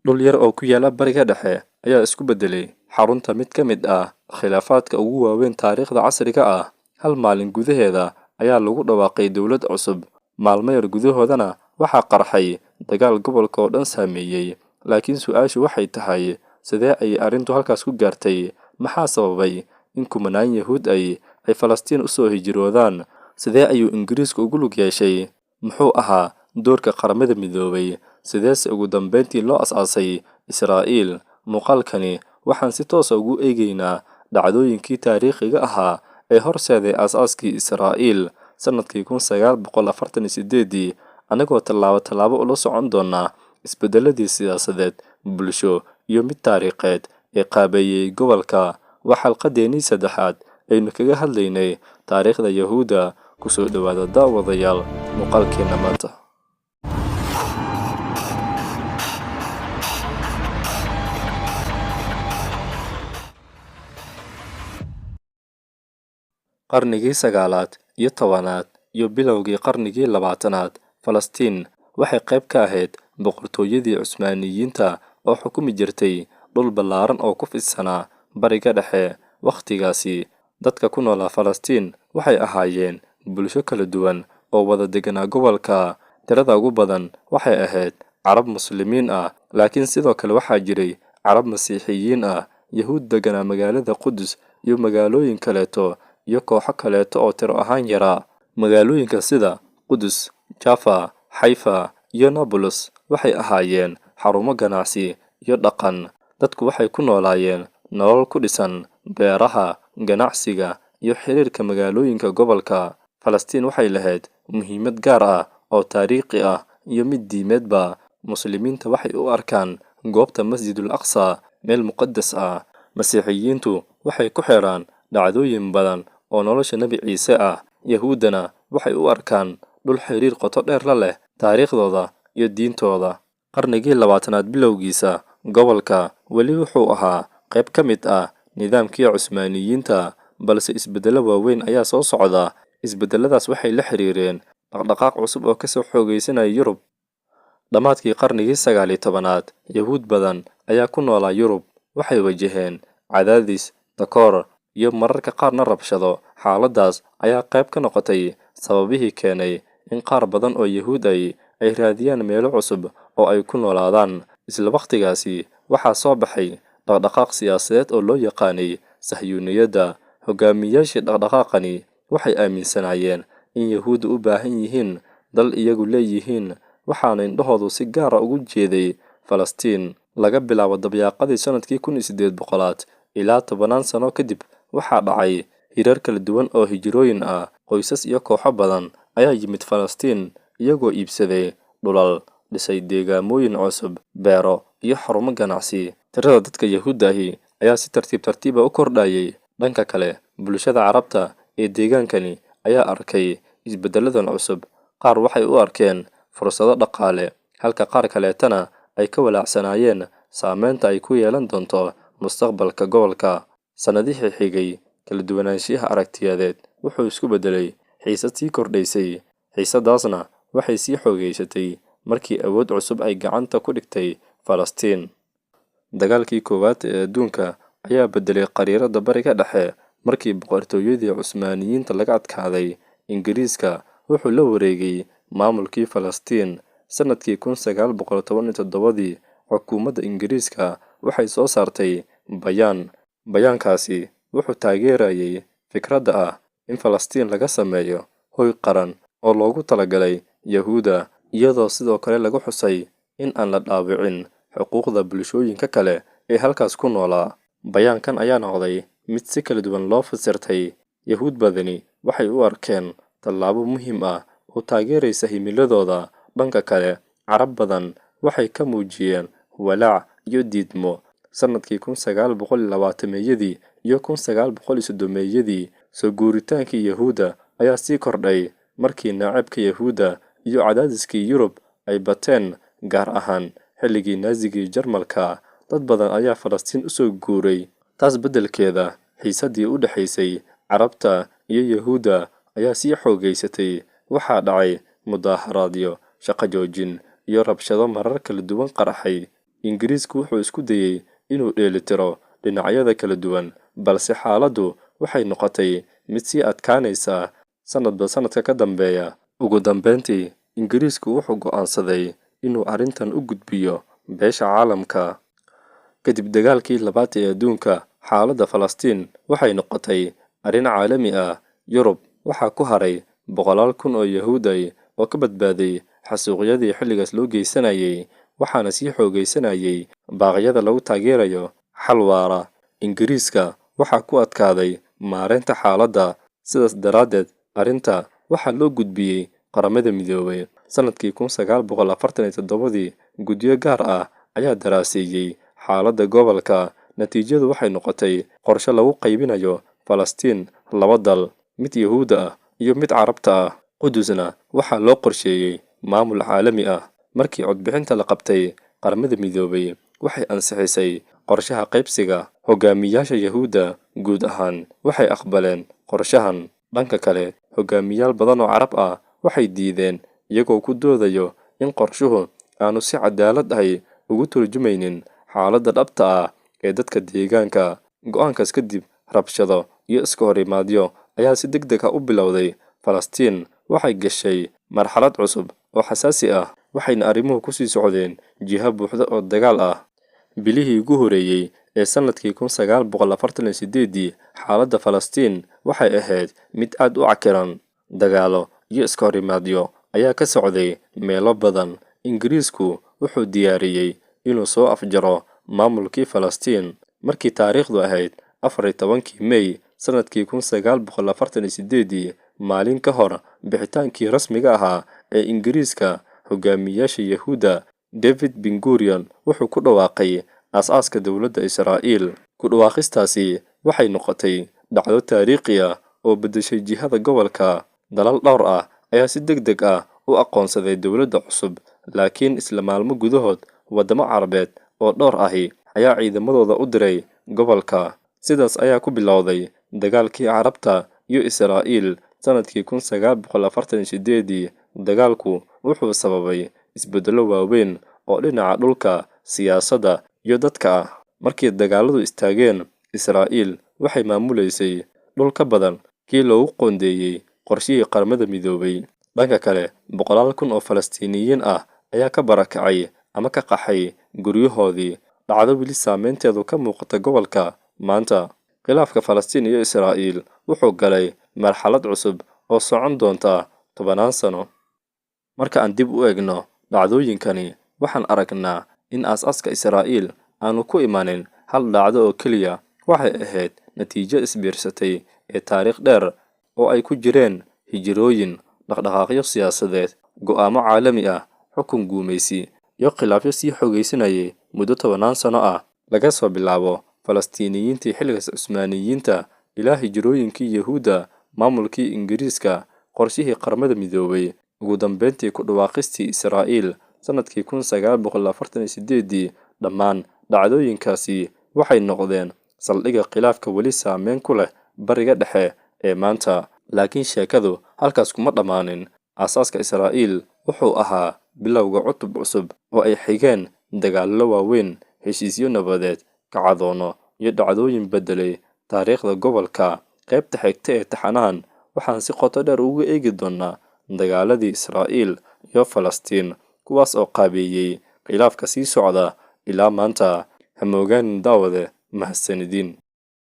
dhul yar oo ku yaala bariga dhexe ayaa isku beddelay xarunta mid ka mid ah khilaafaadka ugu waaweyn taariikhda casriga ah. Hal maalin gudaheeda ayaa lagu dhawaaqay dowlad cusub, maalmo yar gudahoodana waxaa qarxay dagaal gobolka oo dhan saameeyay. Laakiin su'aashu waxay tahay, sidee ayay arrintu halkaas ku gaartay? Maxaa sababay in kumanaan Yahuud ay Falastiin u soo hijroodaan? Sidee ayuu Ingiriisku ugu lug yeeshay? Muxuu ahaa doorka Qaramada Midoobay? Sideese ugu dambeyntii loo asaasay Israa'iil? Muuqaalkani waxaan si toos ah ugu eegaynaa dhacdooyinkii taariikhiga ahaa ee horseeday aasaaskii Israa'iil sanadkii 1948, anagoo tallaabo ula socon doona isbeddeladii siyaasadeed, bulsho iyo mid taariikheed ee qaabeeyay gobolka. Waa xalqadeennii saddexaad aynu kaga hadlaynay taariikhda Yahuudda. Ku soo dhawaada daawadayaal muuqaalkeena maanta. qarnigii 9aad iyo 10aad iyo bilowgii qarnigii 20aad, Falastiin waxay qayb ka ahayd boqortooyadii Cusmaaniyiinta oo xukumi jirtay dhul ballaaran oo ku fidsanaa bariga dhexe. Waqtigaasi, dadka ku noolaa Falastiin waxay ahaayeen bulsho kala duwan oo wada deganaa gobolka. Tirada ugu badan waxay ahayd Carab Muslimiin ah, laakiin sidoo kale waxaa jiray Carab Masiixiyiin ah, Yahuud deganaa magaalada Qudus iyo magaalooyin kaleeto, iyo kooxo kaleeto oo tiro ahaan yaraa. Magaalooyinka sida Qudus, Jaffa, Xayfa iyo Nablus waxay ahaayeen xarumo ganacsi iyo dhaqan. Dadku waxay ku noolaayeen nolol ku dhisan beeraha, ganacsiga iyo xiriirka magaalooyinka gobolka. Falastiin waxay lahayd muhiimad gaar ah oo taariikhi ah iyo mid diimeedba. Muslimiinta waxay u arkaan goobta Masjidul Aqsa meel muqadas ah. Masiixiyiintu waxay ku xiraan dhacdooyin badan oo nolosha Nebi Ciise ah. Yahuuddana waxay u arkaan dhul xiriir qoto dheer la leh taariikhdooda iyo diintooda. Qarnigii 20aad bilowgiisa, gobolka weli wuxuu ahaa qayb ka mid ah nidaamkii Cusmaaniyiinta, balse isbeddelo waaweyn ayaa soo socda. Isbeddeladaas waxay la xiriireen dhaqdhaqaaq cusub oo kasoo xoogaysanaya Yurub. Dhammaadkii qarnigii 19aad, Yahuud badan ayaa ku noolaa Yurub. Waxay wajaheen cadaadis, takoor iyo mararka qaarna rabshado. Xaaladdaas ayaa qayb ka noqotay sababihii keenay in qaar badan oo Yahuud ay raadiyaan meelo cusub oo ay ku noolaadaan. Isla waqtigaasi, waxaa soo baxay dhaqdhaqaaq siyaasadeed oo loo yaqaanay Sahyuuniyadda. Hogaamiyaashii dhaqdhaqaaqani waxay aaminsanaayeen in Yahuuddu u baahan yihiin dal iyagu leeyihiin, waxaana indhahoodu si gaar ah ugu jeeday Falastiin. Laga bilaabo dabayaaqadii sanadkii 1800 ilaa 10 sano kadib, waxaa dhacay hirar kala duwan oo hijrooyin ah. Qoysas iyo kooxo badan ayaa yimid Falastiin, iyagoo iibsaday dhulal, dhisay deegaamooyin cusub, beero iyo xarumo ganacsi. Tirada dadka Yahuudda ahi ayaa si tartiib ah u kordhayay. Dhanka kale, bulshada Carabta ee deegaankani ayaa arkay isbeddeladan cusub. Qaar waxay u arkeen fursado dhaqaale, halka qaar kaleetana ay ka walaacsanaayeen saameynta ay ku yeelan doonto mustaqbalka gobolka. Sanadihii xigay, kala duwanaanshiyaha aragtiyadeed wuxuu isku beddelay xiisad sii kordhaysay. Xiisadaasna waxay sii xoogaysatay markii awood cusub ay gacanta ku dhigtay Falastiin. Dagaalkii koowaad ee adduunka ayaa beddelay khariirada bariga dhexe. Markii boqortooyadii Cusmaaniyiinta laga adkaaday, Ingiriiska wuxuu la wareegay maamulkii Falastiin. Sanadkii 1917, xukuumadda Ingiriiska waxay soo saartay bayaan. Bayaankaasi wuxuu taageerayay fikradda ah in Falastiin laga sameeyo hoy qaran oo loogu talagalay Yahuudda, iyadoo sidoo kale lagu xusay in aan la dhaawicin xuquuqda bulshooyinka kale ee halkaas ku noolaa. Bayaankan ayaa noqday mid si kala duwan loo fasirtay. Yahuud badani waxay u arkeen tallaabo muhiim ah oo taageeraysa himiladooda. Dhanka kale, Carab badan waxay ka muujiyeen walaac iyo diidmo. Sanadkii 1920 iyo 1930, soo guuritaankii Yahuudda ayaa sii kordhay markii nacaybka Yahuudda iyo cadaadiskii Yurub ay bateen, gaar ahaan xilligii Naazigii Jarmalka. Dad badan ayaa Falastiin u soo guuray. Taas beddelkeeda, xiisaddii u dhaxaysay Carabta iyo Yahuudda ayaa sii xoogaysatay. Waxaa dhacay mudaharaadyo, shaqo joojin iyo rabshado marar kala duwan qarxay. Ingiriisku wuxuu isku dayay inuu dheelitiro dhinacyada kala duwan, balse xaaladdu waxay noqotay mid sii adkaanaysa sanadba sanadka ka dambeeya. Ugu dambeyntii, Ingiriisku wuxuu go'aansaday inuu arrintan u gudbiyo beesha caalamka. Kadib dagaalkii labaad ee adduunka, xaaladda Falastiin waxay noqotay arrin caalami ah. Yurub waxaa ku haray boqolaal kun oo Yahuud ah oo ka badbaaday xasuuqyadii xilligaas loo geysanayay, waxaana sii xoogaysanayay baaqyada lagu taageerayo xal waara. Ingiriiska waxaa ku adkaaday maareynta xaaladda, sidaas daraaddeed arrinta waxaa loo gudbiyay Qaramada Midoobay. Sanadkii 1947, guddiyo gaar ah ayaa daraaseeyay xaaladda gobolka. Natiijadu waxay noqotay qorshe lagu qaybinayo Falastiin laba dal, mid Yahuud ah iyo mid Carabta ah. Qudusna waxaa loo qorsheeyay maamul caalami ah. Markii codbixinta la qabtay, Qaramada Midoobay waxay ansixisay qorshaha qaybsiga. Hogaamiyaasha Yahuudda guud ahaan waxay aqbaleen qorshahan. Dhanka kale, hogaamiyaal badan oo Carab ah waxay diideen, iyagoo ku doodayo in qorshuhu aanu si cadaalad ah ugu turjumaynin xaaladda dhabta ah ee dadka deegaanka. Go'aankaas kadib, rabshado iyo iska horimaadyo ayaa si degdeg ah u bilowday. Falastiin waxay gashay marxalad cusub oo xasaasi ah, waxayna arrimuhu ku sii socdeen jiha buuxda oo dagaal ah. Bilihii ugu horreeyay ee sanadkii 1948, xaaladda Falastiin waxay ahayd mid aad u cakiran. Dagaallo iyo iska horimaadyo ayaa ka socday meelo badan. Ingiriisku wuxuu diyaariyay inuu soo afjaro maamulkii Falastiin. Markii taariikhdu ahayd 14 May sanadkii 1948, maalin ka hor bixitaankii rasmiga ahaa ee Ingiriiska, hogaamiyaasha Yahuudda David Ben-Gurion wuxuu ku dhawaaqay aasaaska dowladda Israa'iil. Ku dhawaaqistaasi waxay noqotay dhacdo taariikhi ah oo beddeshay jihada gobolka. Dalal dhowr ah ayaa si degdeg ah u aqoonsaday dowladda cusub, laakiin isla maalmo gudahood, waddamo Carabeed oo dhowr ahi ayaa ciidamadooda u diray gobolka. Sidaas ayaa ku bilowday dagaalkii Carabta iyo Israa'iil sanadkii 1948. Dagaalku wuxuu sababay isbeddello waaweyn oo dhinaca dhulka, siyaasadda iyo dadka ah. Markii dagaalladu istaageen, Israa'iil waxay maamuleysay dhul ka badan kii loogu qoondeeyay qorshihii Qaramada Midoobay. Dhanka kale, boqolaal kun oo Falastiiniyiin ah ayaa ka barakacay ama ka qaxay guryahoodii. Dhacdo weli saameynteedu ka muuqata gobolka maanta. Khilaafka Falastiin iyo Israa'iil wuxuu galay marxalad cusub oo socon doonta 10 sano. Marka aan dib u eegno dhacdooyinkani, waxaan aragnaa in aasaaska Israa'iil aanu ku imanin hal dhacdo oo keliya. Waxay ahayd natiijo isbiirsatay ee taariikh dheer oo ay ku jireen hijrooyin, dhaqdhaqaaqyo siyaasadeed, go'aamo caalami ah, xukun gumaysi, iyo khilaafyo sii xoogaysanayay muddo 10 sano ah. Laga soo bilaabo Falastiiniyiintii xilligaas Cusmaaniyiinta ilaa hijrooyinkii Yahuudda, maamulkii Ingiriiska, qorshihii Qaramada Midoobay, ugu dambeyntii ku dhawaaqistii Israa'iil sanadkii 1948. Dhammaan dhacdooyinkaasi waxay noqdeen saldhigga khilaafka weli saameyn ku leh Bariga Dhexe ee maanta. Laakiin sheekadu halkaas kuma dhammaanin. Aasaaska Israa'iil wuxuu ahaa bilowga cutub cusub oo ay xigeen dagaallo waaweyn, heshiisyo nabadeed, kacdoono iyo dhacdooyin beddelay taariikhda gobolka. Qaybta xigta ee taxanahan waxaan si qoto dheer uga eegi doonaa dagaaladii Israa'iil iyo Falastiin, kuwaas oo qaabeeyay khilaafka sii socda ilaa maanta. Ha moogaan daawade, mahadsanidin.